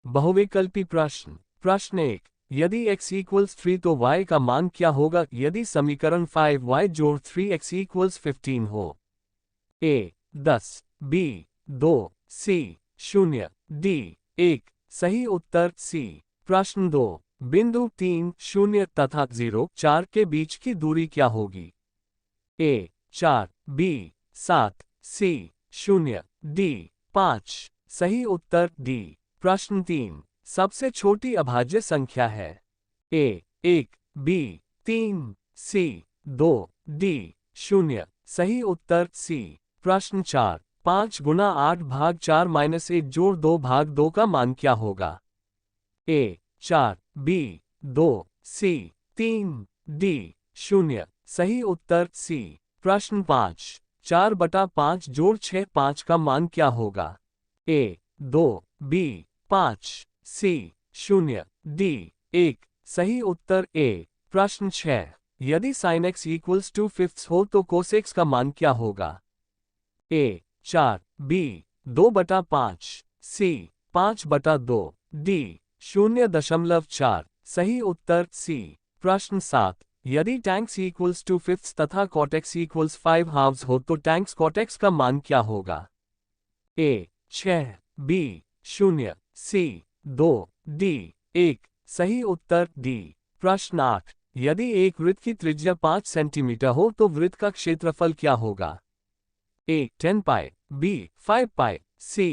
बहुविकल्पी प्रश्न। प्रश्न 1, यदि x इक्वल्स 3 तो y का मान क्या होगा यदि समीकरण 5y जोड़ 3x इक्वल्स 15 हो। a 10, b 2, c 0, d 1। सही उत्तर c। प्रश्न 2, बिंदु 3, 0 तथा 0, 4 के बीच की दूरी क्या होगी। a 4, b 7, c 0, d 5। सही उत्तर d। प्रश्न 3, सबसे छोटी अभाज्य संख्या है। a 1, b 3, c 2, d 0। सही उत्तर c। प्रश्न 4, 5 गुना 8 भाग 4 माइनस 1 जोड़ 2 भाग 2 का मान क्या होगा। a 4, b 2, c 3, d 0। सही उत्तर c। प्रश्न 5, 4/5 जोड़ 6 5 का मान क्या होगा। a 2, b 5, c 0, d 1। सही उत्तर a। प्रश्न 6, यदि sin x इक्वल्स 2/5 हो तो cos x का मान क्या होगा। a 4, b 2/5, c 5/2, d 0.4। सही उत्तर c। प्रश्न 7, यदि tanx इक्वल्स 2/5 तथा cot x इक्वल्स 5 हाफ्स हो तो tanx cot x का मान क्या होगा। a 6, b 0, c 2, d 1। सही उत्तर d। प्रश्न 8, यदि एक वृत्त की त्रिज्या 5 सेंटीमीटर हो तो वृत्त का क्षेत्रफल क्या होगा। a 10 pi, b 5 pi, c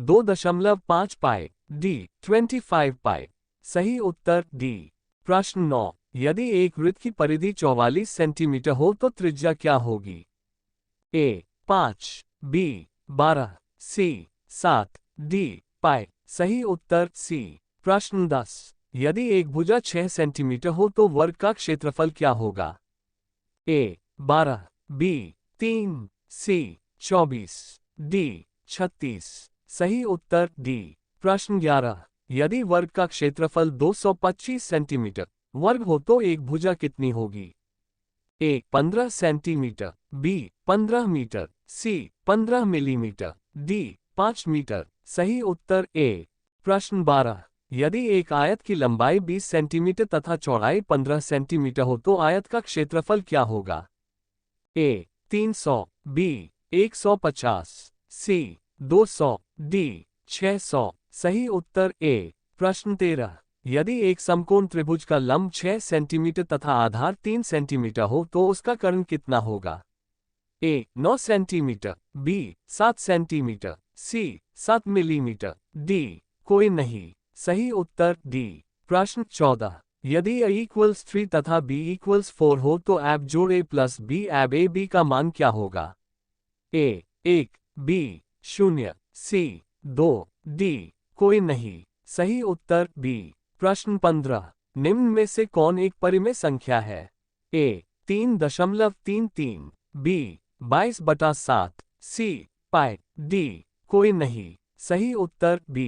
2.5 pi, d 25 पाई। सही उत्तर d। प्रश्न 9, यदि एक वृत्त की परिधि 44 सेंटीमीटर हो तो त्रिज्या क्या होगी। a 5, b 12, c 7, d पाई। सही उत्तर c। प्रश्न 10, यदि एक भुजा 6 सेंटीमीटर हो तो वर्ग का क्षेत्रफल क्या होगा। a 12, b 3, c 24, d 36। सही उत्तर d। प्रश्न 11, यदि वर्ग का क्षेत्रफल 225 सेंटीमीटर वर्ग हो तो एक भुजा कितनी होगी। a 15 centimetre, b 15 metre, c 15 millimetre, d 5 metre. सही उत्तर a। प्रश्न 12, यदि एक आयत की लंबाई 20 सेंटीमीटर तथा चौड़ाई 15 सेंटीमीटर हो तो आयत का क्षेत्रफल क्या होगा। a 300, b 150, c 200, d 600। सही उत्तर a। प्रश्न 13, यदि एक समकोण त्रिभुज का लंब 6 सेंटीमीटर तथा आधार 3 सेंटीमीटर हो तो उसका कर्ण कितना होगा। a 9 centimetre, b 7 centimetre, c 7 millimetre, d कोई नहीं। सही उत्तर d। प्रश्न 14, यदि a इक्वल्स 3 तथा b इक्वल्स 4 हो तो ab जोड़ a plus b ab ab का मान क्या होगा। a 1, b 0, c 2, d कोई नहीं। सही उत्तर b। प्रश्न 15, निम्न में से कौन एक परिमेय संख्या है। a 3.33, b 22/7, c pi, d कोई नहीं। सही उत्तर b।